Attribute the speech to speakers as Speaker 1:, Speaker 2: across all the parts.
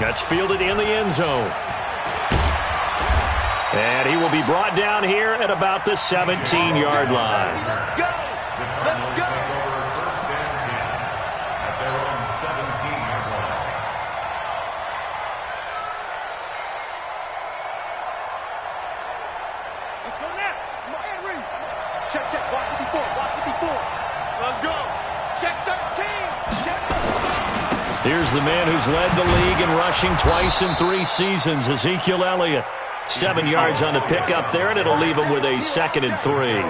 Speaker 1: That's fielded in the end zone. And he will be brought down here at about the 17-yard line.
Speaker 2: Let's go! Let's go!
Speaker 3: First and 10 at their own 17-yard line.
Speaker 2: Let's go now. Come on, Henry. Check, check. Watch it before. Watch it before. Let's go. Check 13. Check.
Speaker 1: Here's the man who's led the league in rushing twice in 3 seasons, Ezekiel Elliott. 7 yards on the pickup there, and it'll leave him with a 2nd and 3.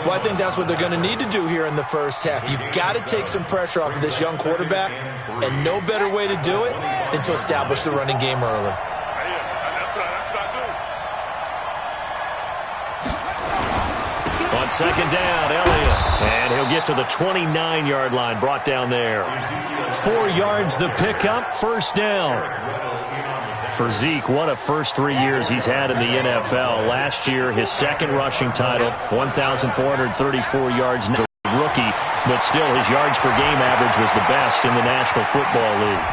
Speaker 4: Well, I think that's what they're going to need to do here in the first half. You've got to take some pressure off of this young quarterback, and no better way to do it than to establish the running game early.
Speaker 2: That's what I do.
Speaker 1: On 2nd down, Elliott. And he'll get to the 29-yard line, brought down there. 4 yards the pickup, first down. For Zeke, what a first 3 years he's had in the NFL. Last year, his 2nd rushing title, 1,434 yards. Rookie, but still his yards per game average was the best in the National Football League.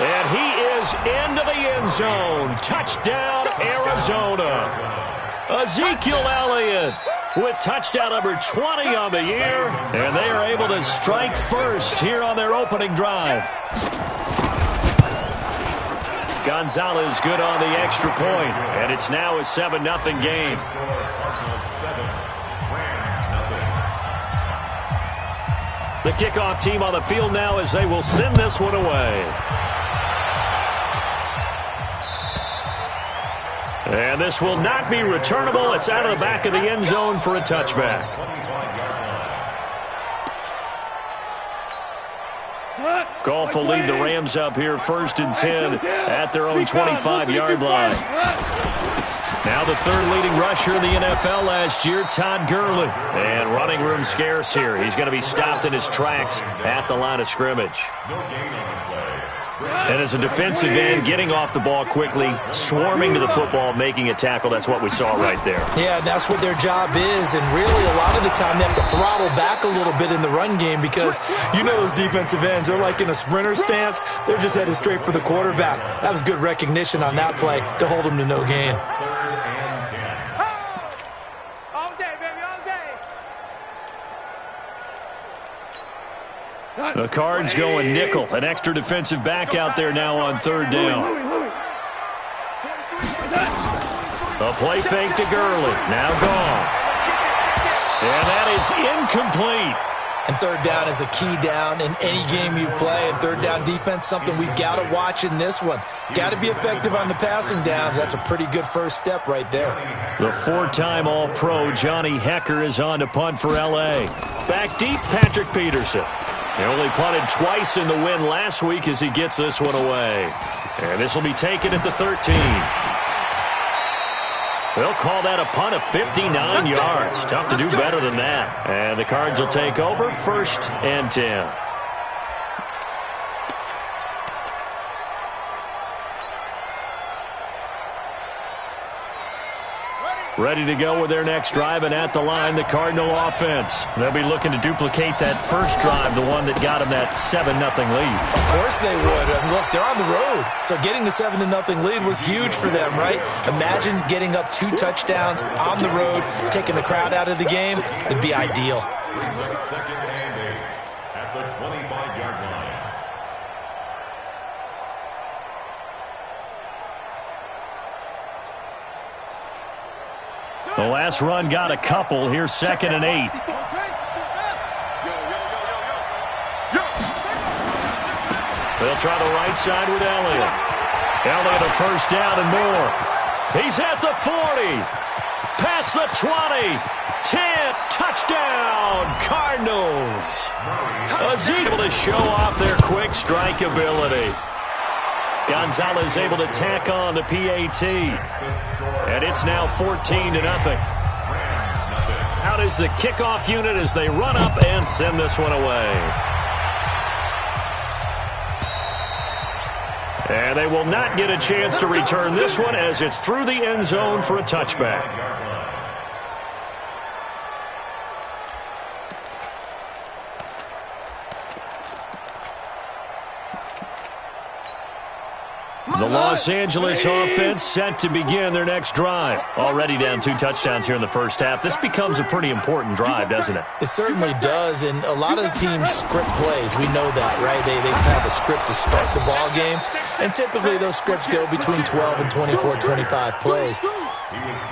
Speaker 1: And he is into the end zone. Touchdown, Arizona. Ezekiel Elliott with touchdown number 20 on the year, and they are able to strike first here on their opening drive. Gonzalez good on the extra point, and it's now a 7-0 game. The kickoff team on the field now as they will send this one away. And this will not be returnable. It's out of the back of the end zone for a touchback. Goff will lead the Rams up here 1st and 10 at their own 25-yard line. Now the 3rd leading rusher in the NFL last year, Todd Gurley. And running room scarce here. He's going to be stopped in his tracks at the line of scrimmage. And as a defensive end, getting off the ball quickly, swarming to the football, making a tackle, that's what we saw right there.
Speaker 4: Yeah, that's what their job is, and really a lot of the time they have to throttle back a little bit in the run game because you know those defensive ends, they're like in a sprinter stance. They're just headed straight for the quarterback. That was good recognition on that play to hold him to no gain.
Speaker 1: The Cards going nickel. An extra defensive back out there now on 3rd down. A play fake to Gurley. Now gone. And that is incomplete.
Speaker 4: And 3rd down is a key down in any game you play. And 3rd down defense, something we've got to watch in this one. Got to be effective on the passing downs. That's a pretty good first step right there.
Speaker 1: The 4-time All-Pro Johnny Hecker is on to punt for L.A. Back deep, Patrick Peterson. He only punted twice in the win last week as he gets this one away. And this will be taken at the 13. They'll call that a punt of 59 yards. Tough to do better than that. And the Cards will take over 1st and 10. Ready to go with their next drive, and at the line, the Cardinal offense. They'll be looking to duplicate that first drive, the one that got them that 7-0 lead.
Speaker 4: Of course they would. And look, they're on the road. So getting the 7-0 lead was huge for them, right? Imagine getting up 2 touchdowns on the road, taking the crowd out of the game. It'd be ideal.
Speaker 3: Brings up 2nd and 8 at the 25-yard line.
Speaker 1: The last run got a couple. Here's 2nd and 8. They'll try the right side with Elliott. Elliott a first down and more. He's at the 40. Past the 20. 10. Touchdown, Cardinals. Ezekiel to show off their quick strike ability. Gonzalez able to tack on the PAT. And it's now 14-0. Out is the kickoff unit as they run up and send this one away. And they will not get a chance to return this one as it's through the end zone for a touchback. The Los Angeles offense set to begin their next drive. Already down 2 touchdowns here in the first half. This becomes a pretty important drive, doesn't it?
Speaker 4: It certainly does, and a lot of the teams script plays. We know that, right? They have a script to start the ball game, and typically those scripts go between 12 and 24, 25 plays.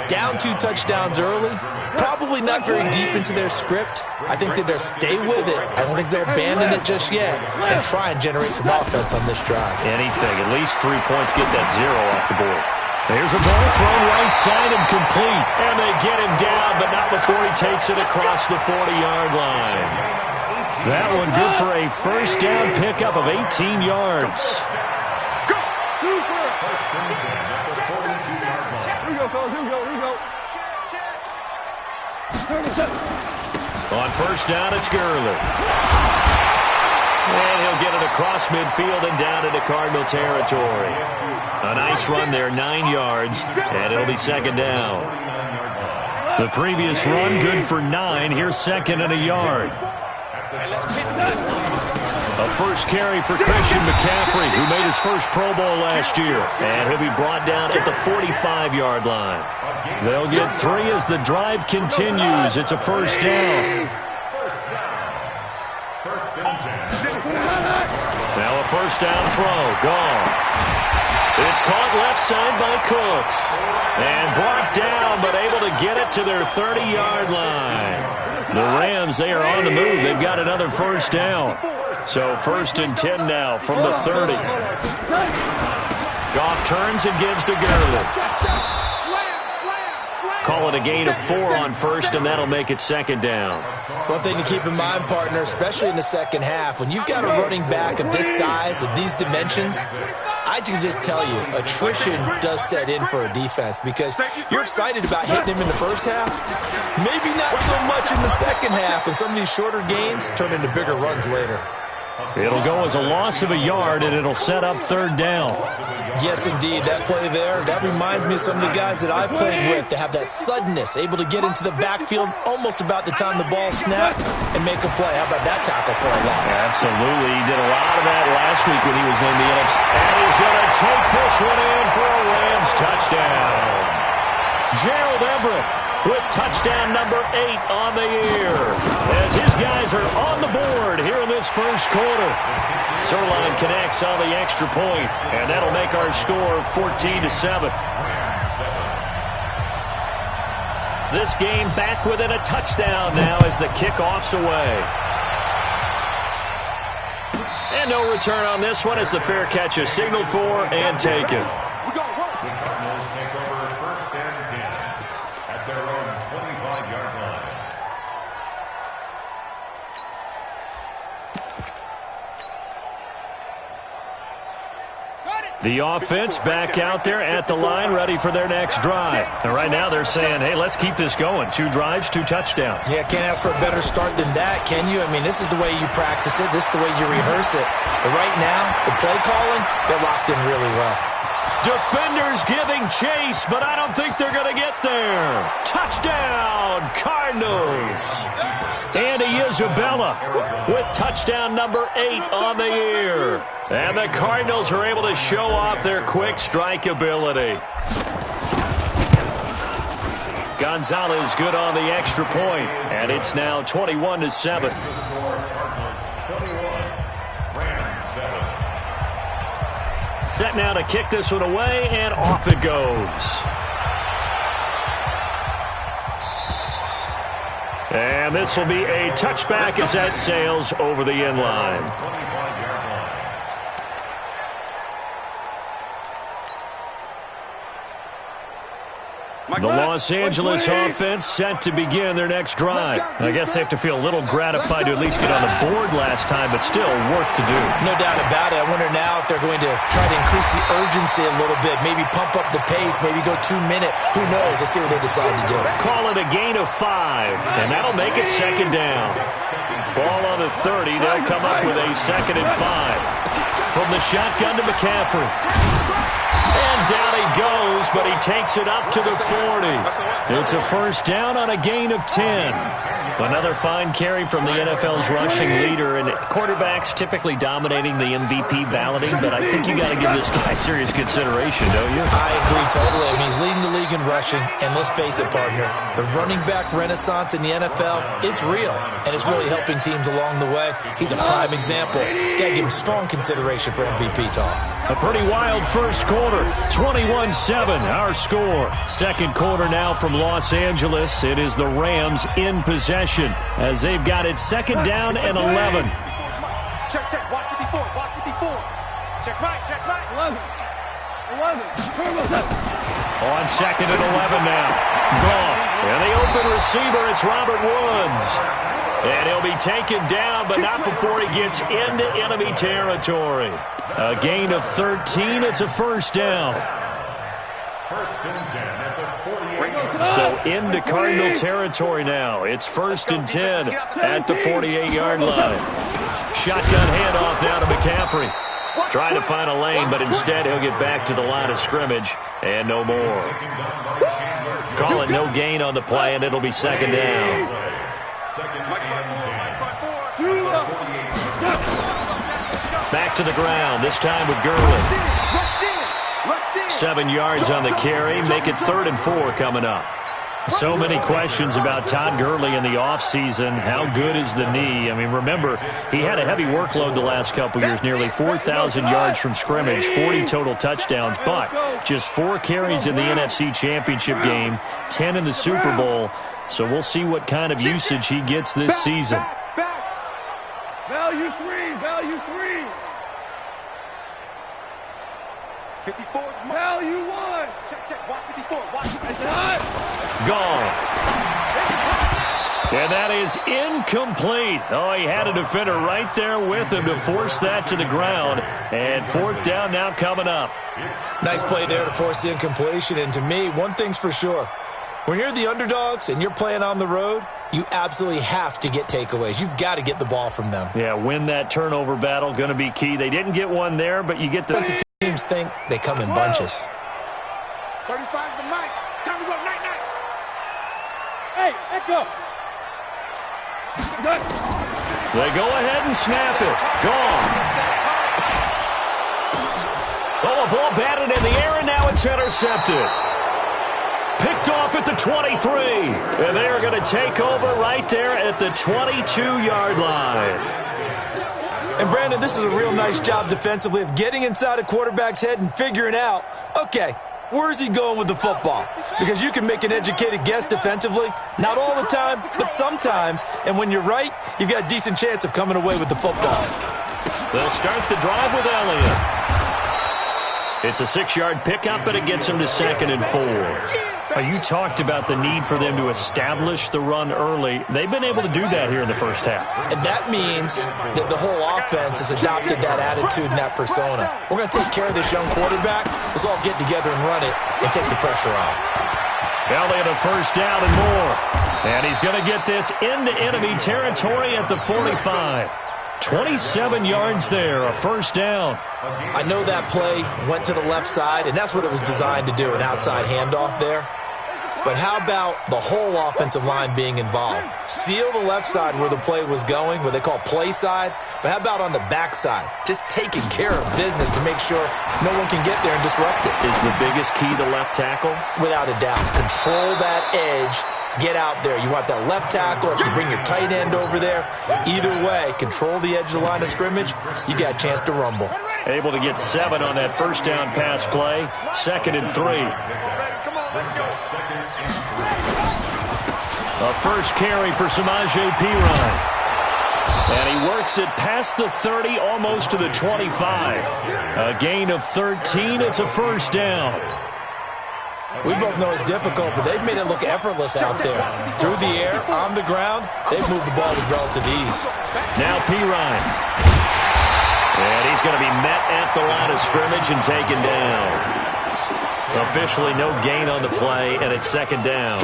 Speaker 4: Down 2 touchdowns early, probably not very deep into their script. I think that they'll stay with it. I don't think they'll abandon it just yet and try and generate some offense on this drive.
Speaker 1: Anything, at least 3 points, get that 0 off the board. There's a ball thrown right side and complete. And they get him down, but not before he takes it across the 40-yard line. That one good for a first down pickup of 18 yards. On first down, it's Gurley. And he'll get it across midfield and down into Cardinal territory. A nice run there, 9 yards, and it'll be second down. The previous run, good for 9. Here's second and a yard. A first carry for Christian McCaffrey, who made his first Pro Bowl last year. And he'll be brought down at the 45-yard line. They'll get 3 as the drive continues. It's a first down. Now a first down throw. Gone. It's caught left side by Cooks. And brought down, but able to get it to their 30-yard line. The Rams, they are on the move. They've got another first down. So first and 10 now from the 30. Goff turns and gives to Gurley. Call it a gain of 4 on first, and that'll make it second down.
Speaker 4: One thing to keep in mind, partner, especially in the second half, when you've got a running back of this size, of these dimensions, I can just tell you, attrition does set in for a defense because you're excited about hitting him in the first half. Maybe not so much in the second half, and some of these shorter gains turn into bigger runs later.
Speaker 1: It'll go as a loss of a yard, and it'll set up third down.
Speaker 4: Yes, indeed. That play there, that reminds me of some of the guys that I played with to have that suddenness, able to get into the backfield almost about the time the ball snapped and make a play. How about that tackle for a loss?
Speaker 1: Absolutely. He did a lot of that last week when he was in the NFC. And he's going to take this one in for a Rams touchdown. Gerald Everett with touchdown number 8 on the year as his guys are on the board here in this first quarter. Sirline connects on the extra point, and that'll make our score 14-7. This game back within a touchdown now as the kickoff's away. And no return on this one as the fair catch is signaled for and taken. The offense back out there at the line, ready for their next drive. And right now they're saying, hey, let's keep this going. 2 drives, 2 touchdowns.
Speaker 4: Yeah, can't ask for a better start than that, can you? I mean, this is the way you practice it. This is the way you rehearse it. But right now, the play calling, they're locked in really well.
Speaker 1: Defenders giving chase, but I don't think they're going to get there. Touchdown, Cardinals. Andy Isabella with touchdown number 8 on the year. And the Cardinals are able to show off their quick strike ability. Gonzalez good on the extra point, and it's now 21-7. Set now to kick this one away, and off it goes. And this will be a touchback as that sails over the end line. The Los Angeles offense set to begin their next drive. I guess they have to feel a little gratified to at least get on the board last time, but still work to do.
Speaker 4: No doubt about it. I wonder now if they're going to try to increase the urgency a little bit, maybe pump up the pace, maybe go 2-minute. Who knows? Let's see what they decide to do.
Speaker 1: Call it a gain of 5, and that'll make it second down. Ball on the 30. They'll come up with a second and 5. From the shotgun to McCaffrey. And down he goes, but he takes it up to the 40. It's a first down on a gain of 10. Another fine carry from the NFL's rushing leader, and quarterbacks typically dominating the MVP balloting, but I think you got to give this guy serious consideration, don't you?
Speaker 4: I agree totally. I mean, he's leading the league in rushing, and let's face it, partner, the running back renaissance in the NFL, it's real, and it's really helping teams along the way. He's a prime example. Got to give him strong consideration for MVP talk.
Speaker 1: A pretty wild first quarter, 21-7, our score. Second quarter now from Los Angeles. It is the Rams in possession as they've got it second down and 11.
Speaker 2: Check, watch 54, watch 54. Check right. 11.
Speaker 1: On second and 11 now. Goff. And the open receiver, it's Robert Woods. And he'll be taken down, but not before he gets into enemy territory. A gain of 13. It's a first down.
Speaker 3: First and 10 at the 48.
Speaker 1: So into Cardinal territory now. It's first and 10 at the 48-yard line. Shotgun handoff now to McCaffrey. Trying to find a lane, but instead he'll get back to the line of scrimmage. And no more. Call it no gain on the play, and it'll be second down. Back to the ground, this time with Gurley. 7 yards on the carry, make it 3rd and 4 coming up. So many questions about Todd Gurley in the offseason. How good is the knee? I mean, remember, he had a heavy workload the last couple years, nearly 4,000 yards from scrimmage, 40 total touchdowns, but just 4 carries in the NFC Championship game, 10 in the Super Bowl. So we'll see what kind of usage he gets this season.
Speaker 2: Value 3. 54. Value 1. Check. Watch 54. Watch 54.
Speaker 1: Goff. And that is incomplete. Oh, he had a defender right there with him to force that to the ground. And 4th down now coming up.
Speaker 4: Nice play there to force the incompletion. And to me, one thing's for sure. When you're the underdogs and you're playing on the road, you absolutely have to get takeaways. You've got to get the ball from them.
Speaker 1: Yeah, win that turnover battle, going to be key. They didn't get one there, but you get the...
Speaker 4: Defensive teams think they come in bunches.
Speaker 2: 35's the mic. Time to go night. Hey, Echo.
Speaker 1: They go ahead and snap it. Gone. Oh, a ball batted in the air, and now it's intercepted. Picked off at the 23. And they are going to take over right there at the 22-yard line.
Speaker 4: And, Brandon, this is a real nice job defensively of getting inside a quarterback's head and figuring out, okay, where's he going with the football? Because you can make an educated guess defensively. Not all the time, but sometimes. And when you're right, you've got a decent chance of coming away with the football.
Speaker 1: They'll start the drive with Elliott. It's a 6-yard pickup, but it gets him to 2nd and 4. You talked about the need for them to establish the run early. They've been able to do that here in the first half.
Speaker 4: And that means that the whole offense has adopted that attitude and that persona. We're going to take care of this young quarterback. Let's all get together and run it and take the pressure off.
Speaker 1: Elliott a first down and more. And he's going to get this into enemy territory at the 45. 27 yards there, a first down.
Speaker 4: I know that play went to the left side, and that's what it was designed to do, an outside handoff there. But how about the whole offensive line being involved? Seal the left side where the play was going, what they call play side. But how about on the back side? Just taking care of business to make sure no one can get there and disrupt it.
Speaker 1: Is the biggest key to left tackle?
Speaker 4: Without a doubt. Control that edge. Get out there. You want that left tackle, or if you bring your tight end over there. Either way, control the edge of the line of scrimmage. You got a chance to rumble.
Speaker 1: Able to get 7 on that first down pass play. 2nd and 3. A first carry for Samaje Perine. And he works it past the 30, almost to the 25. A gain of 13. It's a first down.
Speaker 4: We both know it's difficult, but they've made it look effortless out there. Through the air, on the ground, they've moved the ball with relative ease.
Speaker 1: Now Perine. And he's going to be met at the line of scrimmage and taken down. Officially no gain on the play, and it's 2nd down.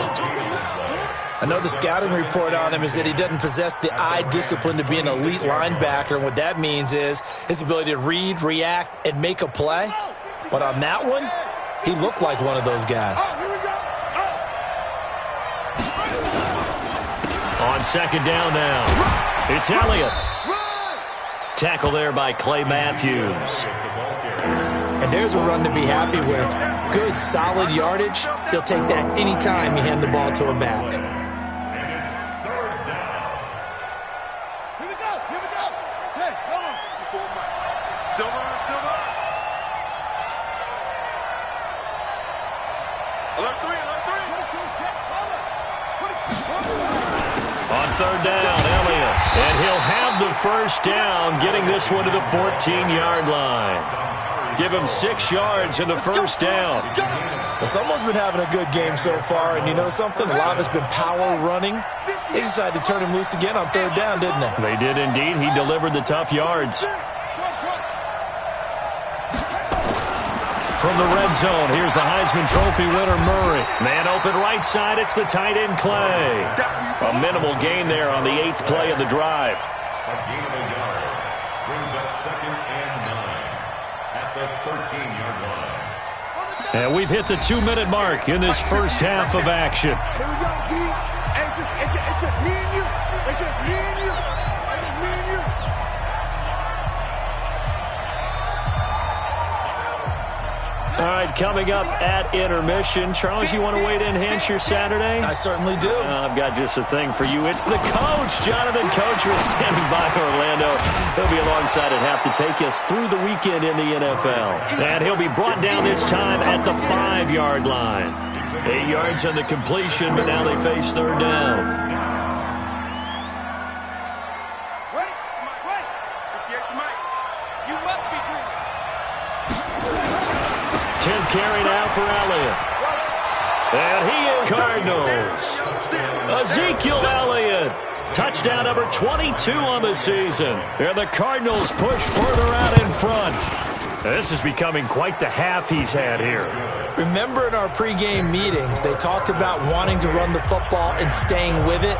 Speaker 4: I know the scouting report on him is that he doesn't possess the eye discipline to be an elite linebacker, and what that means is his ability to read, react, and make a play. But on that one, he looked like one of those guys.
Speaker 1: On second down now, it's Elliott. Tackle there by Clay Matthews.
Speaker 4: And there's a run to be happy with. Good, solid yardage. He'll take that anytime you hand the ball to a back.
Speaker 2: Here we go. Hey, hold on. Silver. Alert three.
Speaker 1: On third down, Elliott. And he'll have the first down, getting this one to the 14-yard line. Give him 6 yards in the first down.
Speaker 4: Well, someone's been having a good game so far, and you know something? A lot of it's been power running. They decided to turn him loose again on third down, didn't they?
Speaker 1: They did indeed. He delivered the tough yards. From the red zone, here's the Heisman Trophy winner, Murray. Man open right side, it's the tight end, Clay. A minimal gain there on the 8th play of the drive.
Speaker 3: A gain of a yard. Brings up 2nd and 9 at the 13-yard line.
Speaker 1: And we've hit the 2-minute mark in this first half of action.
Speaker 2: Here we go, G. It's just me and you. It's just me and you.
Speaker 1: All right, coming up at intermission. Charles, you want to wait in enhance your Saturday?
Speaker 4: I certainly do.
Speaker 1: I've got just a thing for you. It's the coach, Jonathan Coachman, standing by Orlando. He'll be alongside at half to take us through the weekend in the NFL. And he'll be brought down this time at the 5-yard line. 8 yards on the completion, but now they face third down.
Speaker 2: Ready? 58 Mike. You must be dreaming.
Speaker 1: 10th carry now for Elliott. And he is Cardinals. Ezekiel Elliott. Touchdown number 22 on the season. And the Cardinals push further out in front. This is becoming quite the half he's had here.
Speaker 4: Remember in our pregame meetings, they talked about wanting to run the football and staying with it?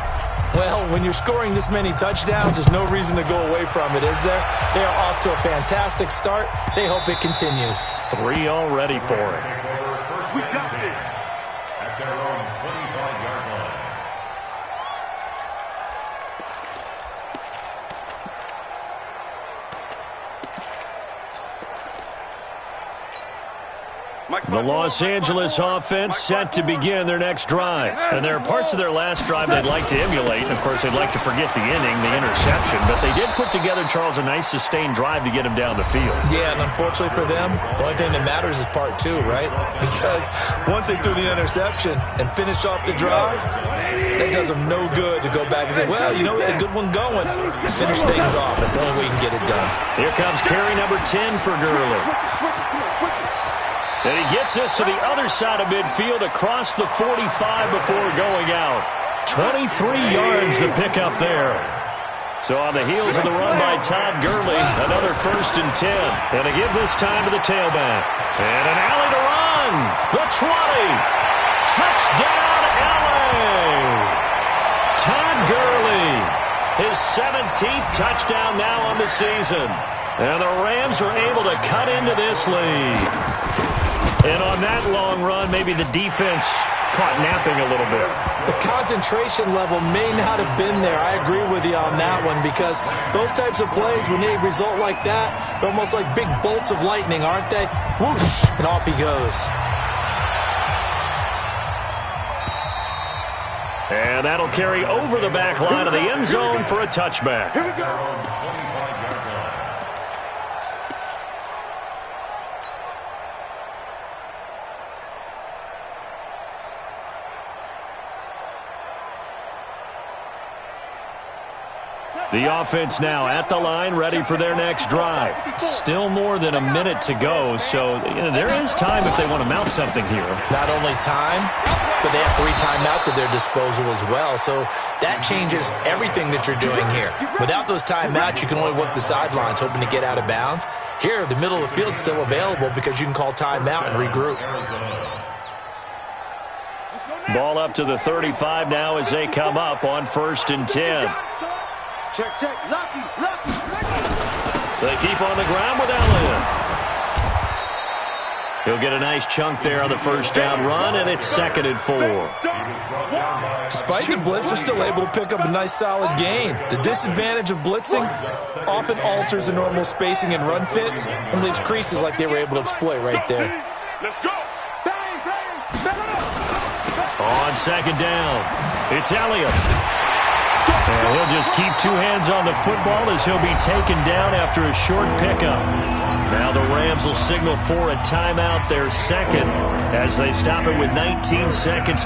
Speaker 4: Well, when you're scoring this many touchdowns, there's no reason to go away from it, is there? They are off to a fantastic start. They hope it continues.
Speaker 1: 3 already for it.
Speaker 2: We got this.
Speaker 3: At their own 25-yard line.
Speaker 1: The Los Angeles offense set to begin their next drive. And there are parts of their last drive they'd like to emulate. And, of course, they'd like to forget the inning, the interception. But they did put together, Charles, a nice sustained drive to get him down the field.
Speaker 4: Yeah, and unfortunately for them, the only thing that matters is part 2, right? Because once they threw the interception and finished off the drive, that does them no good to go back and say, well, you know, we had a good one going. Finish things off. That's the only way you can get it done.
Speaker 1: Here comes carry number 10 for Gurley. And he gets this to the other side of midfield across the 45 before going out. 23 yards to pick up there. So on the heels of the run by Todd Gurley, another 1st and 10. And to give this time to the tailback. And an alley to run. The 20. Touchdown, LA. Todd Gurley. His 17th touchdown now on the season. And the Rams are able to cut into this lead. And on that long run, maybe the defense caught napping a little bit.
Speaker 4: The concentration level may not have been there. I agree with you on that one because those types of plays, when they result like that, they're almost like big bolts of lightning, aren't they? Whoosh, and off he goes.
Speaker 1: And that'll carry over the back line of the end zone for a touchback.
Speaker 2: Here we go.
Speaker 1: The offense now at the line, ready for their next drive. Still more than a minute to go, so there is time if they want to mount something here.
Speaker 4: Not only time, but they have 3 timeouts at their disposal as well, so that changes everything that you're doing here. Without those timeouts, you can only work the sidelines, hoping to get out of bounds. Here, the middle of the field is still available because you can call timeout and regroup.
Speaker 1: Ball up to the 35 now as they come up on 1st and 10.
Speaker 2: Check. Lucky.
Speaker 1: They keep on the ground with Elliott. He'll get a nice chunk there on the first down run, and it's 2nd and 4.
Speaker 4: Despite the blitz, they're still able to pick up a nice solid gain. The disadvantage of blitzing often alters the normal spacing and run fits and leaves creases like they were able to exploit right there.
Speaker 2: Let's go.
Speaker 1: On 2nd down, it's Elliott. And he'll just keep 2 hands on the football as he'll be taken down after a short pickup. Now the Rams will signal for a timeout, their second, as they stop it with 19 seconds.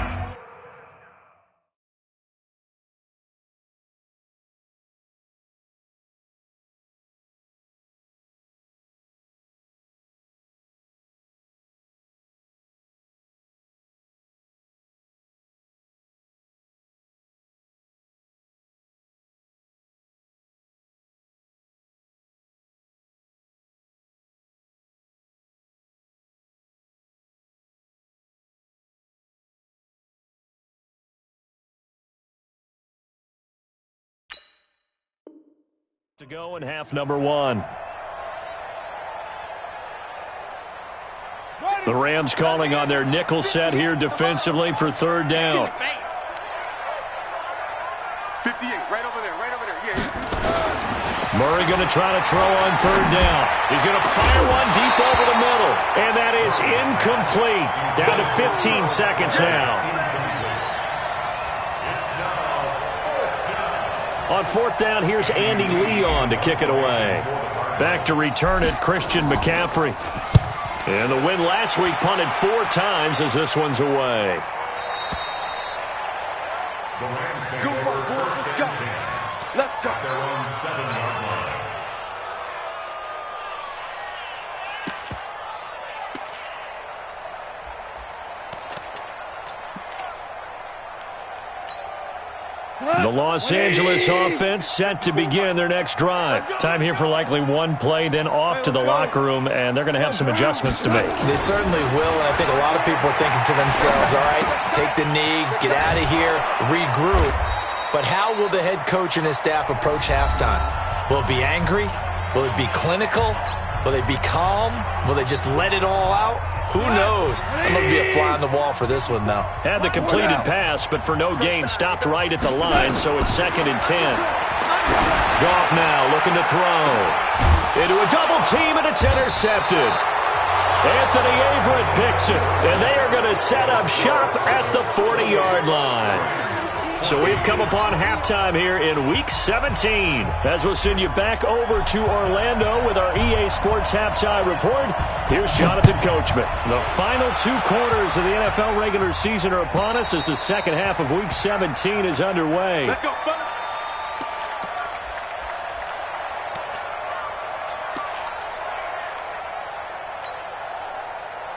Speaker 1: To go in half number 1. The Rams calling on their nickel set here defensively for 3rd down.
Speaker 2: 58, right over there, yeah.
Speaker 1: Murray going to try to throw on 3rd down. He's going to fire one deep over the middle, and that is incomplete. Down to 15 seconds now. On 4th down, here's Andy Leon to kick it away. Back to return it, Christian McCaffrey. And the win last week punted 4 times as this one's away.
Speaker 3: The Rams take
Speaker 2: Go,
Speaker 3: over
Speaker 2: boys, let's go.
Speaker 3: 10.
Speaker 2: Let's go.
Speaker 3: Their own 7-yard line.
Speaker 1: The Los Angeles offense set to begin their next drive. Time here for likely one play, then off to the locker room, and they're going to have some adjustments to make.
Speaker 4: They certainly will, and I think a lot of people are thinking to themselves, all right, take the knee, get out of here, regroup. But how will the head coach and his staff approach halftime? Will it be angry? Will it be clinical? Will they be calm? Will they just let it all out? Who knows? I'm going to be a fly on the wall for this one, though.
Speaker 1: Had the completed pass, but for no gain, stopped right at the line, so it's 2nd and 10. Goff now looking to throw. Into a double team, and it's intercepted. Anthony Averett picks it, and they are going to set up shop at the 40-yard line. So we've come upon halftime here in Week 17. As we'll send you back over to Orlando with our EA Sports Halftime Report, here's Jonathan Coachman. The final 2 quarters of the NFL regular season are upon us as the second half of Week 17 is underway.
Speaker 2: Let's go, fellas.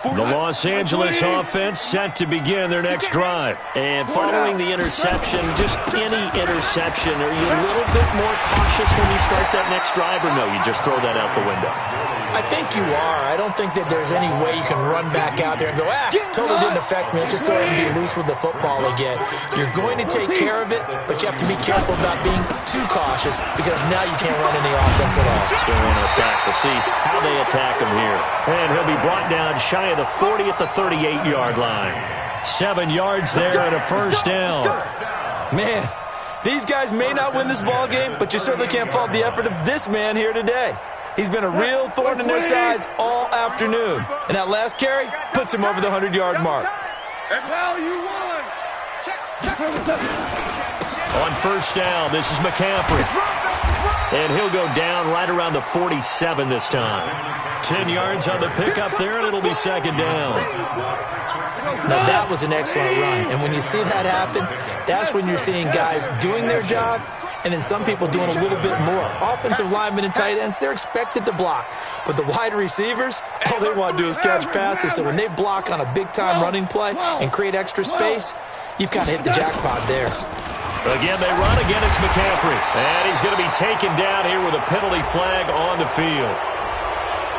Speaker 1: The Los Angeles offense set to begin their next drive. And following the interception, just any interception, are you a little bit more cautious when you start that next drive, or no, you just throw that out the window?
Speaker 4: I think you are. I don't think that there's any way you can run back out there and go, totally didn't affect me. Let's just go ahead and be loose with the football again. You're going to take care of it, but you have to be careful about being too cautious because now you can't run any offense at all.
Speaker 1: Still want to attack. We'll see how they attack him here. And he'll be brought down shy of the 40 at the 38-yard line. 7 yards there and a first down.
Speaker 4: Man, these guys may not win this ball game, but you certainly can't fault the effort of this man here today. He's been a real thorn in their sides all afternoon. And that last carry puts him over the 100-yard mark.
Speaker 2: Well, you won.
Speaker 1: On first down, this is McCaffrey. And he'll go down right around the 47 this time. 10 yards on the pickup there, and it'll be 2nd down.
Speaker 4: Now, that was an excellent run. And when you see that happen, that's when you're seeing guys doing their job and then some people doing a little bit more. Offensive linemen and tight ends, they're expected to block. But the wide receivers, all they want to do is catch passes. So when they block on a big-time running play and create extra space, you've kind of hit the jackpot there.
Speaker 1: Again, they run. Again, it's McCaffrey. And he's going to be taken down here with a penalty flag on the field.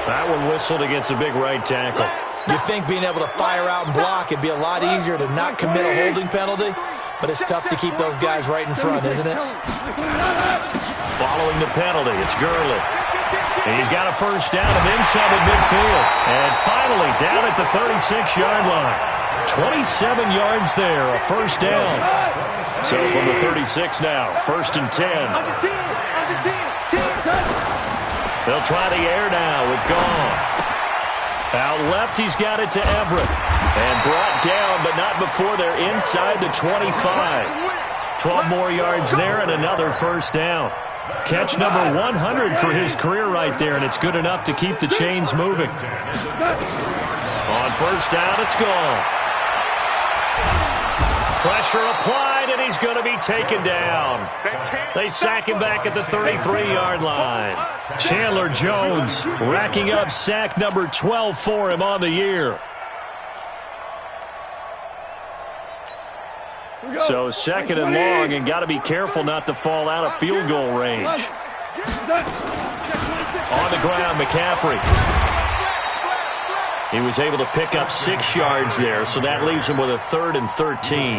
Speaker 1: That one whistled against a big right tackle.
Speaker 4: You'd think being able to fire out and block, it'd be a lot easier to not commit a holding penalty. But it's tough to keep those guys right in front, isn't it?
Speaker 1: Following the penalty, it's Gurley. He's got a first down and then some at midfield. And finally down at the 36-yard line. 27 yards there, a first down. So from the 36 now, 1st and 10. They'll try the air now with Goff. Out left, he's got it to Everett. And brought down, but not before they're inside the 25. 12 more yards there and another first down. Catch number 100 for his career right there, and it's good enough to keep the chains moving. On first down, it's gone. Pressure applied, and he's going to be taken down. They sack him back at the 33-yard line. Chandler Jones racking up sack number 12 for him on the year. So 2nd and long, and got to be careful not to fall out of field goal range. On the ground, McCaffrey. He was able to pick up 6 yards there, so that leaves him with a 3rd and 13.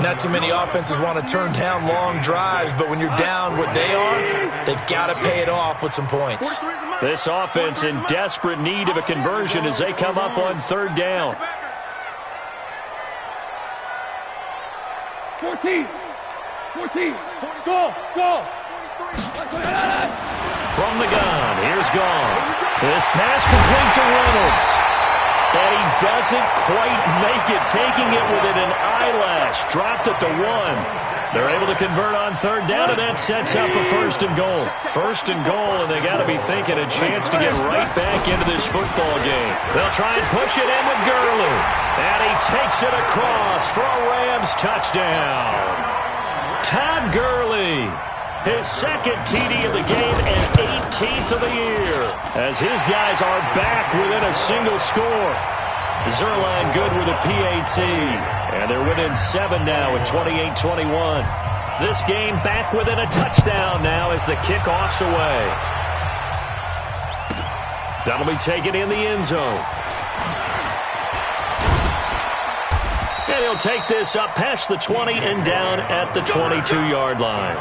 Speaker 4: Not too many offenses want to turn down long drives, but when you're down what they are, they've got to pay it off with some points.
Speaker 1: This offense in desperate need of a conversion as they come up on 3rd down.
Speaker 2: 14, go.
Speaker 1: From the gun, here's Goff. This pass complete to Reynolds. And he doesn't quite make it, taking it within an eyelash. Dropped at the 1. They're able to convert on 3rd down, and that sets up a 1st and goal. 1st and goal, and they got to be thinking a chance to get right back into this football game. They'll try and push it in with Gurley. And he takes it across for a Rams touchdown. Todd Gurley, his 2nd TD of the game and 18th of the year, as his guys are back within a single score. Zerline good with a PAT, and they're within 7 now at 28-21. This game back within a touchdown now as the kickoff's away. That'll be taken in the end zone. And he'll take this up past the 20 and down at the 22-yard line.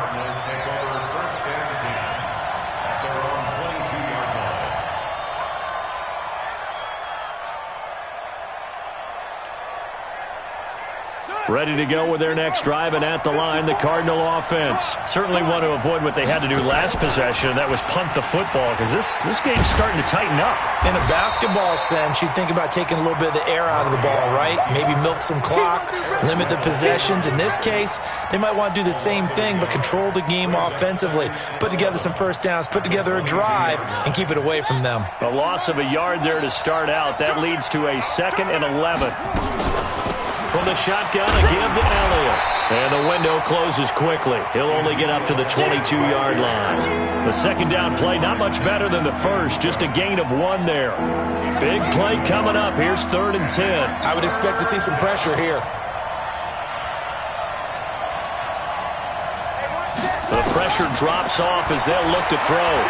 Speaker 1: Ready to go with their next drive, and at the line, the Cardinal offense. Certainly want to avoid what they had to do last possession, and that was punt the football, because this game's starting to tighten up.
Speaker 4: In a basketball sense, you think about taking a little bit of the air out of the ball, right? Maybe milk some clock, limit the possessions. In this case, they might want to do the same thing, but control the game offensively. Put together some first downs, put together a drive, and keep it away from them.
Speaker 1: A loss of a yard there to start out. That leads to a 2nd and 11. From the shotgun, a give to Elliott. And the window closes quickly. He'll only get up to the 22-yard line. The 2nd down play, not much better than the first. Just a gain of 1 there. Big play coming up. Here's 3rd and 10.
Speaker 4: I would expect to see some pressure here.
Speaker 1: The pressure drops off as they'll look to throw.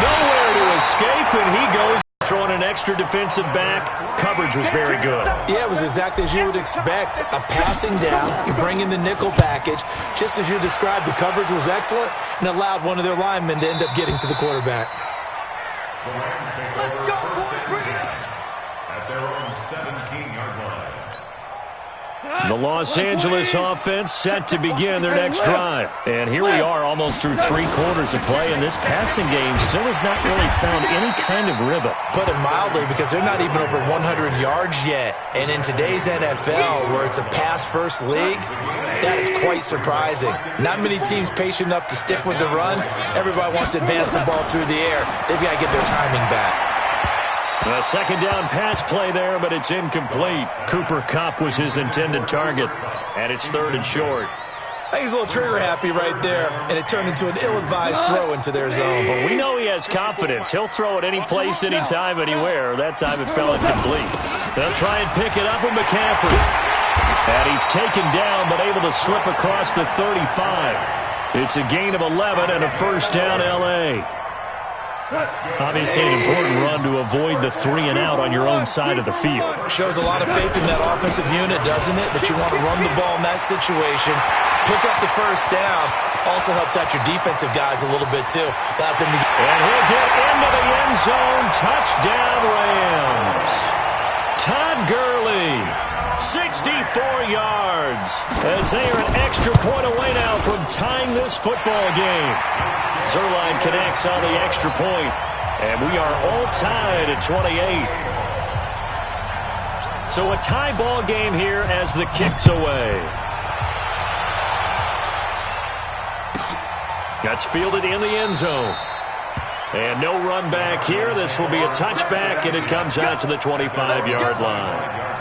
Speaker 1: Nowhere to escape, and he goes throwing an extra defensive back. Coverage was very good.
Speaker 4: Yeah, it was exactly as you would expect. A passing down, you bring in the nickel package. Just as you described, the coverage was excellent and allowed one of their linemen to end up getting to the quarterback.
Speaker 2: Let's go, boy, bring it.
Speaker 3: At their own 17-yard line.
Speaker 1: The Los Angeles offense set to begin their next drive. And here we are almost through 3 quarters of play, and this passing game still has not really found any kind of rhythm.
Speaker 4: Put it mildly, because they're not even over 100 yards yet. And in today's NFL, where it's a pass-first league, that is quite surprising. Not many teams patient enough to stick with the run. Everybody wants to advance the ball through the air. They've got to get their timing back.
Speaker 1: A 2nd down pass play there, but it's incomplete. Cooper Kupp was his intended target, and it's 3rd and short.
Speaker 4: I think he's a little trigger-happy right there, and it turned into an ill-advised throw into their zone.
Speaker 1: Well, we know he has confidence. He'll throw it any place, anytime, anywhere. That time it fell incomplete. They'll try and pick it up with McCaffrey. And he's taken down, but able to slip across the 35. It's a gain of 11 and a first down, L.A. Obviously an important run to avoid the 3 and out on your own side of the field.
Speaker 4: Shows a lot of faith in that offensive unit, doesn't it? That you want to run the ball in that situation, pick up the first down. Also helps out your defensive guys a little bit, too. Allows them to
Speaker 1: and he'll get into the end zone. Touchdown, Rams. Todd Gurley, 64 yards, as they are an extra point away now from tying this football game. Zerline connects on the extra point, and we are all tied at 28. So a tie ball game here as the kick's away. That's fielded in the end zone. And no run back here. This will be a touchback, and it comes out to the 25-yard line.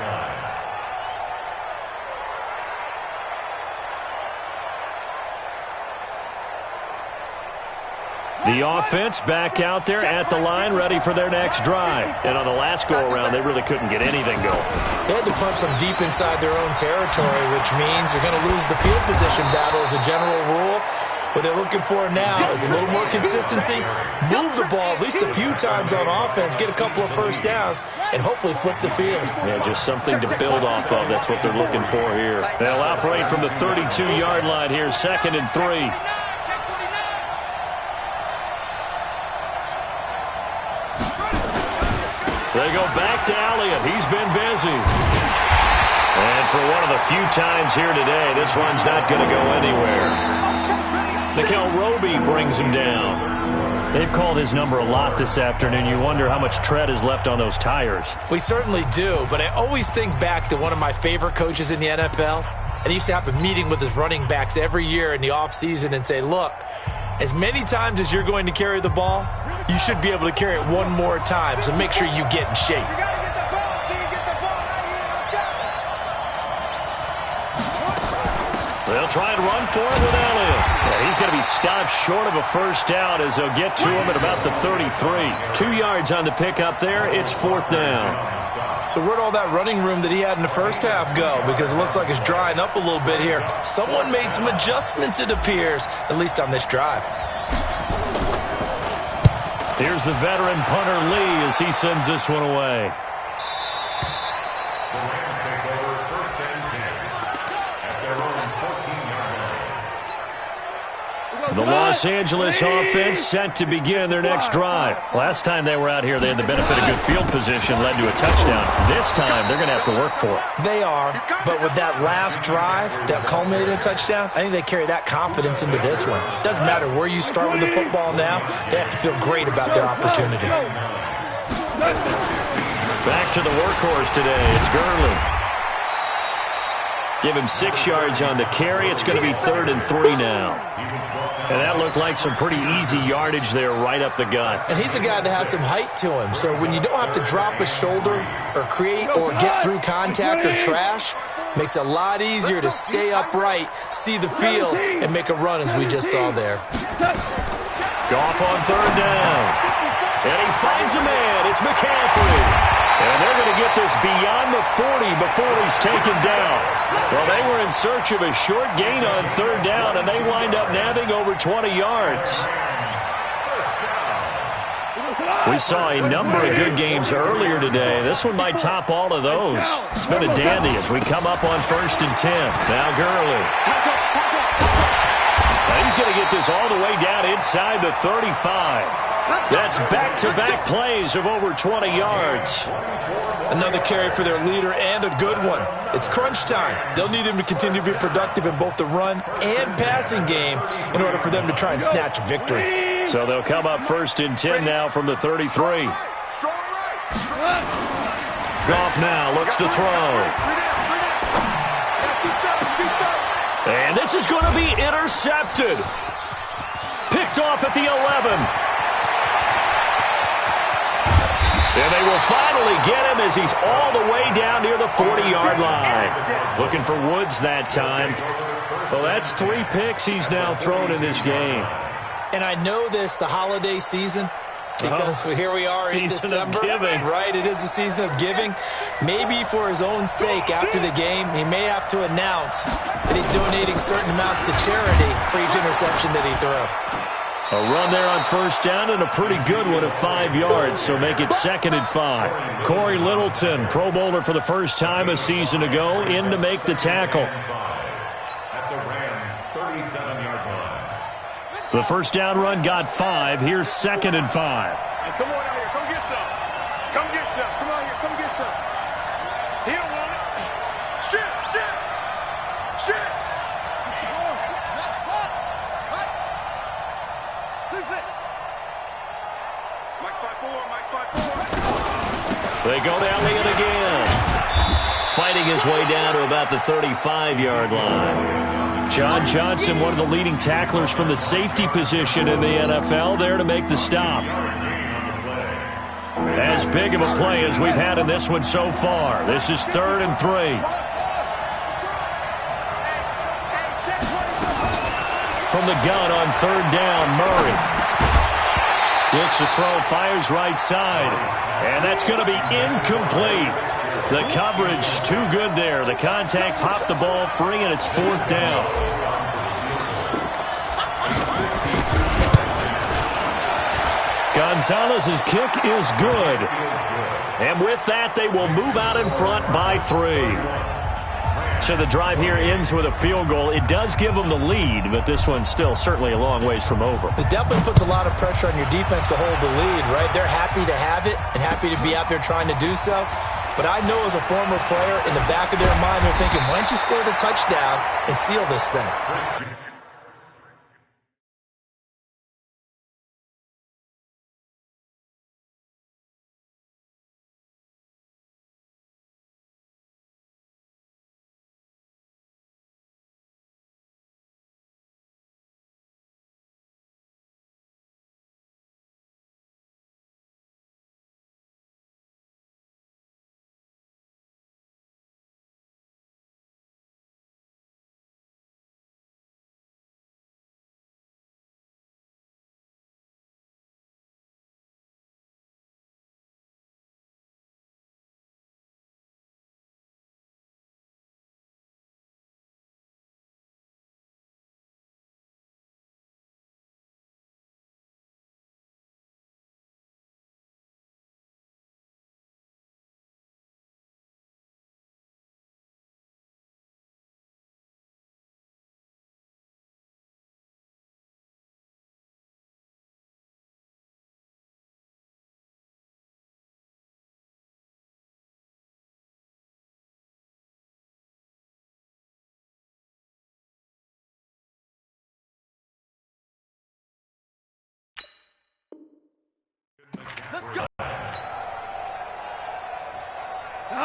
Speaker 1: The offense back out there at the line, ready for their next drive. And on the last go-around, they really couldn't get anything going.
Speaker 4: They had to punt from deep inside their own territory, which means they're going to lose the field position battle as a general rule. What they're looking for now is a little more consistency, move the ball at least a few times on offense, get a couple of first downs, and hopefully flip the field.
Speaker 1: Yeah, just something to build off of. That's what they're looking for here. They'll operate from the 32-yard line here, 2nd and 3. They go back to Elliott. He's been busy. And for one of the few times here today, this one's not going to go anywhere. Mikel Roby brings him down. They've called his number a lot this afternoon. You wonder how much tread is left on those tires.
Speaker 4: We certainly do, but I always think back to one of my favorite coaches in the NFL. And he used to have a meeting with his running backs every year in the offseason and say, look, as many times as you're going to carry the ball, you should be able to carry it one more time, so make sure you get in shape.
Speaker 1: They'll try and run for it with Elliott. Yeah, he's going to be stopped short of a first down as they'll get to him at about the 33. 2 yards on the pickup there. It's 4th down.
Speaker 4: So where'd all that running room that he had in the first half go? Because it looks like it's drying up a little bit here. Someone made some adjustments, it appears, at least on this drive.
Speaker 1: Here's the veteran punter Lee as he sends this one away.
Speaker 3: The Rams take over 1st and 10 at their own 14-yard line.
Speaker 1: The Los Angeles offense set to begin their next drive. Last time they were out here, they had the benefit of good field position, led to a touchdown. This time, they're going to have to work for it.
Speaker 4: They are, but with that last drive that culminated in a touchdown, I think they carry that confidence into this one. It doesn't matter where you start with the football now. They have to feel great about their opportunity.
Speaker 1: Back to the workhorse today. It's Gurley. Give him 6 yards on the carry. It's going to be 3rd and 3 now. And that looked like some pretty easy yardage there right up the gut.
Speaker 4: And he's a guy that has some height to him. So when you don't have to drop a shoulder or create or get through contact or trash, makes it a lot easier to stay upright, see the field, and make a run as we just saw there.
Speaker 1: Goff on 3rd down. And he finds a man. It's McCaffrey. And they're going to get this beyond the 40 before he's taken down. Well, they were in search of a short gain on 3rd down, and they wind up nabbing over 20 yards. We saw a number of good games earlier today. This one might top all of those. It's been a dandy as we come up on 1st and 10. Now Gurley. Now he's going to get this all the way down inside the 35. That's back-to-back plays of over 20 yards.
Speaker 4: Another carry for their leader and a good one. It's crunch time. They'll need him to continue to be productive in both the run and passing game in order for them to try and snatch a victory.
Speaker 1: So they'll come up 1st and 10 now from the 33. Goff now looks to throw. And this is going to be intercepted. Picked off at the 11. And they will finally get him as he's all the way down near the 40-yard line. Looking for Woods that time. Well, that's 3 picks he's now thrown in this game.
Speaker 4: And I know this, the holiday season, because here we are in December. Right, it is the season of giving. Maybe for his own sake, after the game, he may have to announce that he's donating certain amounts to charity for each interception that he threw.
Speaker 1: A run there on first down and a pretty good one at 5 yards, so make it 2nd and 5. Corey Littleton, Pro Bowler for the first time a season ago, in to make the tackle.
Speaker 3: At the Rams' 37-yard line.
Speaker 1: The first down run got 5. Here's 2nd and 5.
Speaker 2: Hey, come on out here. Come get some. Come get some. Come out here. Come get some. He don't want it. Shit.
Speaker 1: They go to Elliott again. Fighting his way down to about the 35-yard line. John Johnson, one of the leading tacklers from the safety position in the NFL, there to make the stop. As big of a play as we've had in this one so far. This is 3rd and 3. From the gun on 3rd down, Murray. Looks to throw, fires right side. And that's going to be incomplete. The coverage too good there. The contact popped the ball free, and it's 4th down. Gonzalez's kick is good. And with that, they will move out in front by 3. So the drive here ends with a field goal. It does give them the lead, but this one's still certainly a long ways from over.
Speaker 4: It definitely puts a lot of pressure on your defense to hold the lead, right? They're happy to have it and happy to be out there trying to do so. But I know as a former player, in the back of their mind, they're thinking, why don't you score the touchdown and seal this thing?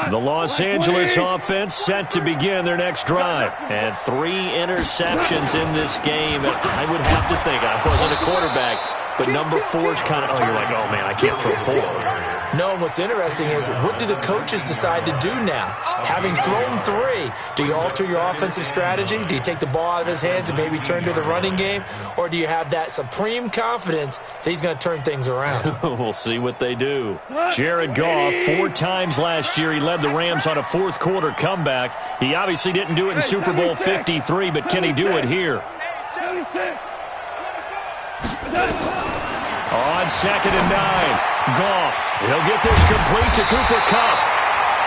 Speaker 1: The Los Angeles offense set to begin their next drive. And 3 interceptions in this game. And I would have to think, I wasn't a quarterback, but number 4's kind of, you're like, oh, man, I can't throw 4.
Speaker 4: No, what's interesting is, what do the coaches decide to do now? Having thrown 3, do you alter your offensive strategy? Do you take the ball out of his hands and maybe turn to the running game? Or do you have that supreme confidence that he's going to turn things around?
Speaker 1: We'll see what they do. Jared Goff, 4 times last year, he led the Rams on a fourth-quarter comeback. He obviously didn't do it in Super Bowl 53, but can he do it here? On 2nd and 9, Goff, he'll get this complete to Cooper Kupp.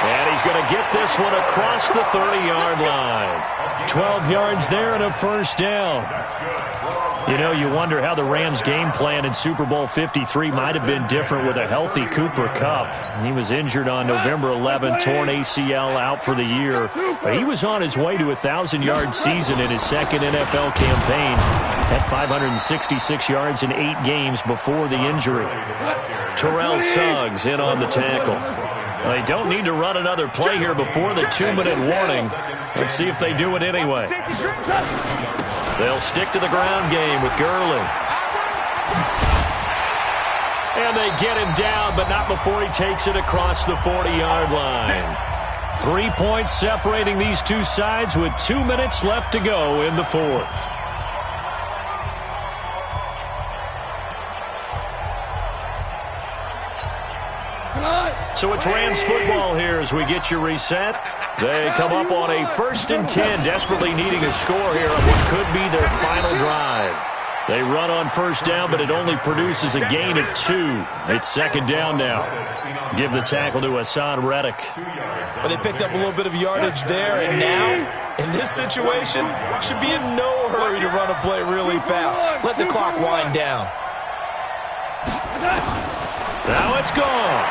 Speaker 1: And he's going to get this one across the 30-yard line. 12 yards there and a first down. You know, you wonder how the Rams' game plan in Super Bowl 53 might have been different with a healthy Cooper Kupp. He was injured on November 11, torn ACL, out for the year. But he was on his way to a 1,000-yard season in his second NFL campaign. Had 566 yards in 8 games before the injury. Terrell Suggs in on the tackle. They don't need to run another play here before the 2-minute warning. Let's see if they do it anyway. They'll stick to the ground game with Gurley. And they get him down, but not before he takes it across the 40-yard line. 3 points separating these two sides with 2 minutes left to go in the fourth. So it's Rams football here as we get you reset. They come up on a 1st and 10, desperately needing a score here on what could be their final drive. They run on first down, but it only produces a gain of 2. It's second down now. Give the tackle to Hassan Reddick.
Speaker 4: But they picked up a little bit of yardage there, and now, in this situation, should be in no hurry to run a play really fast. Let the clock wind down.
Speaker 1: Now it's gone.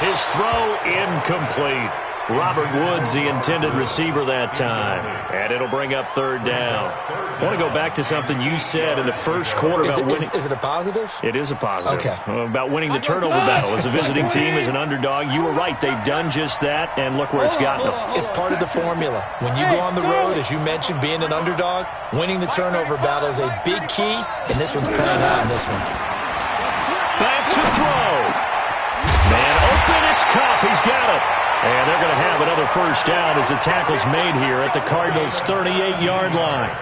Speaker 1: His throw incomplete. Robert Woods, the intended receiver that time. And it'll bring up third down. I want to go back to something you said in the first quarter about winning.
Speaker 4: Is it a positive?
Speaker 1: It is a positive.
Speaker 4: Okay.
Speaker 1: About winning the turnover battle. As a visiting team, as an underdog, you were right. They've done just that, and look where it's gotten them.
Speaker 4: It's part of the formula. When you go on the road, as you mentioned, being an underdog, winning the turnover battle is a big key, and this one's playing out in this one.
Speaker 1: Back to throw. Man open, it's Cup. He's got it. And they're going to have another first down as the tackle's made here at the Cardinals' 38-yard line.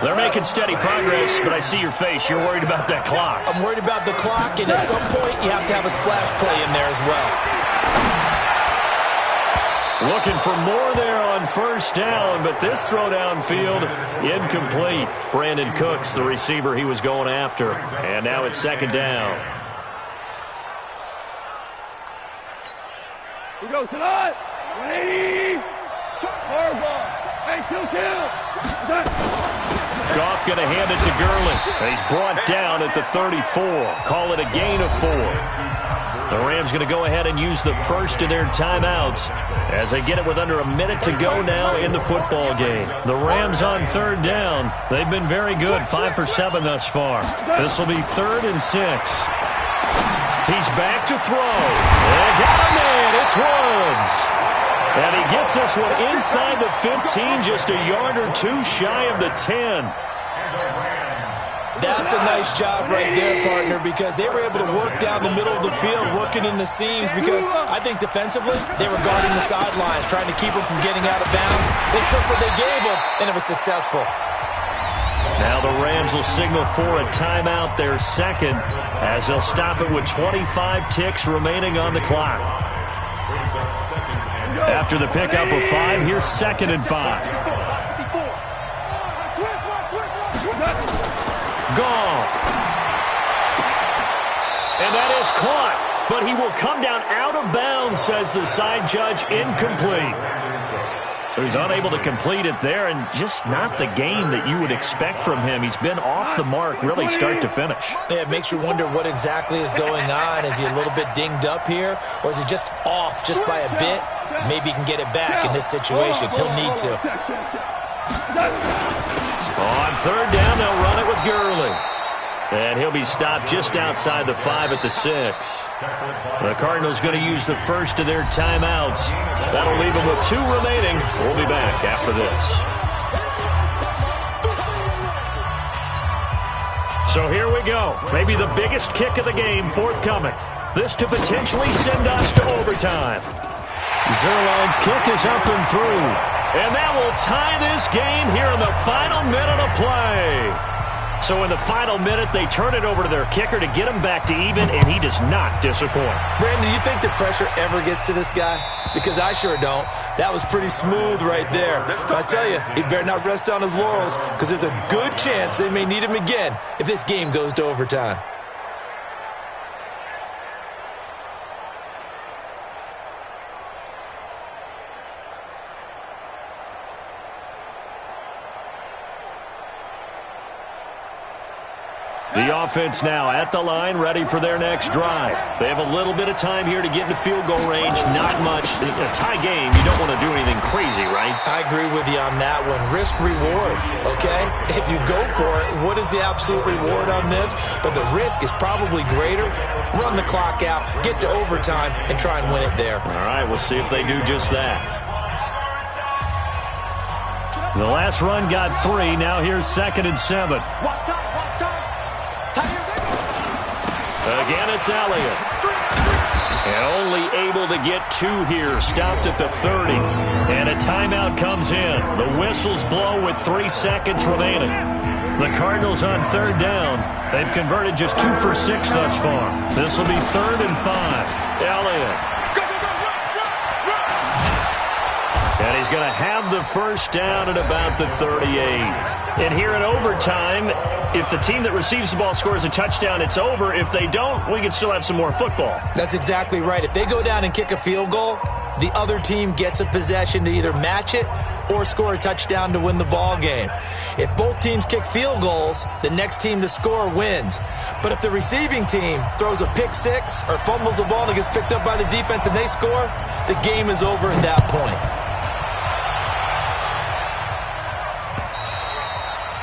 Speaker 1: They're making steady progress, but I see your face. You're worried about that clock.
Speaker 4: I'm worried about the clock, and at some point, you have to have a splash play in there as well.
Speaker 1: Looking for more there on first down, but this throw downfield, incomplete. Brandon Cooks, the receiver he was going after. And now it's second down.
Speaker 2: Here we go, tonight. 180. Hey, kill.
Speaker 1: Goff going to hand it to Gurley. He's brought down at the 34. Call it a gain of 4. The Rams going to go ahead and use the first of their timeouts as they get it with under a minute to go now in the football game. The Rams on third down. They've been very good, 5 for 7 thus far. This will be 3rd and 6. He's back to throw. They got a man. It's Woods. And he gets this one inside the 15, just a yard or 2 shy of the 10.
Speaker 4: That's a nice job right there, partner, because they were able to work down the middle of the field, working in the seams, because I think defensively they were guarding the sidelines, trying to keep them from getting out of bounds. They took what they gave them, and it was successful.
Speaker 1: Now the Rams will signal for a timeout, their second, as they'll stop it with 25 ticks remaining on the clock. After the pickup of 5, here's 2nd and 5. Goff. And that is caught, but he will come down out of bounds, says the side judge, incomplete. So he's unable to complete it there, and just not the game that you would expect from him. He's been off the mark, really start to finish.
Speaker 4: Yeah, it makes you wonder what exactly is going on. Is he a little bit dinged up here, or is he just off just by a bit? Maybe he can get it back in this situation. He'll need to.
Speaker 1: On third down, they'll run it with Gurley. And he'll be stopped just outside the 5 at the 6. The Cardinals going to use the first of their timeouts. That'll leave them with 2 remaining. We'll be back after this. So here we go. Maybe the biggest kick of the game forthcoming. This to potentially send us to overtime. Zerline's kick is up and through. And that will tie this game here in the final minute of play. So in the final minute, they turn it over to their kicker to get him back to even, and he does not disappoint.
Speaker 4: Brandon, do you think the pressure ever gets to this guy? Because I sure don't. That was pretty smooth right there. I tell you, he better not rest on his laurels, because there's a good chance they may need him again if this game goes to overtime.
Speaker 1: The offense now at the line, ready for their next drive. They have a little bit of time here to get into field goal range. Not much. In a tie game, you don't want to do anything crazy, right?
Speaker 4: I agree with you on that one. Risk-reward, okay? If you go for it, what is the absolute reward on this? But the risk is probably greater. Run the clock out, get to overtime, and try and win it there.
Speaker 1: All right, we'll see if they do just that. The last run got 3. Now here's 2nd and 7. Again, it's Elliott. And only able to get 2 here. Stopped at the 30. And a timeout comes in. The whistles blow with 3 seconds remaining. The Cardinals on third down. They've converted just 2 for 6 thus far. This will be 3rd and 5. Elliott. And he's going to have the first down at about the 38.
Speaker 5: And here in overtime, if the team that receives the ball scores a touchdown, it's over. If they don't, we can still have some more football.
Speaker 4: That's exactly right. If they go down and kick a field goal, the other team gets a possession to either match it or score a touchdown to win the ball game. If both teams kick field goals, the next team to score wins. But if the receiving team throws a pick six or fumbles the ball and it gets picked up by the defense and they score, the game is over at that point.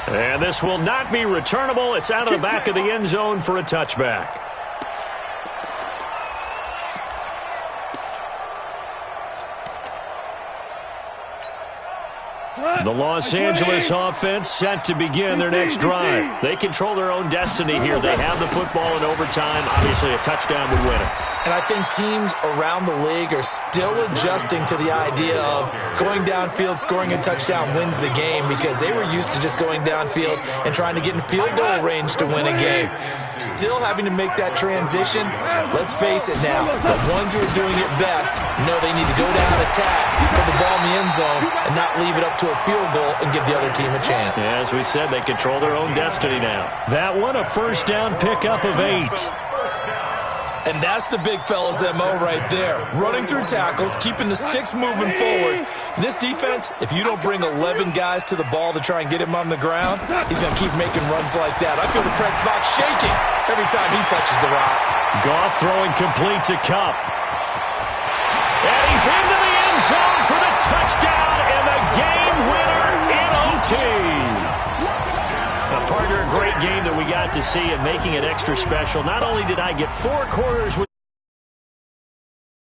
Speaker 1: And this will not be returnable. It's out of the back of the end zone for a touchback. The Los Angeles offense set to begin their next drive. They control their own destiny here. They have the football in overtime. Obviously, a touchdown would win it.
Speaker 4: And I think teams around the league are still adjusting to the idea of going downfield, scoring a touchdown wins the game, because they were used to just going downfield and trying to get in field goal range to win a game. Still having to make that transition. Let's face it now, the ones who are doing it best know they need to go down, attack, put the ball in the end zone, and not leave it up to a field goal and give the other team a chance.
Speaker 1: Yeah, as we said, they control their own destiny now. That one, a first down pickup of 8.
Speaker 4: And that's the big fella's MO right there. Running through tackles, keeping the sticks moving forward. This defense, if you don't bring 11 guys to the ball to try and get him on the ground, he's going to keep making runs like that. I feel the press box shaking every time he touches the rock.
Speaker 1: Goff throwing complete to Kupp. And he's into the end zone for the touchdown and the game winner in OT. Now, partner, a great game that we got to see and making it extra special. Not only did I get 4 quarters with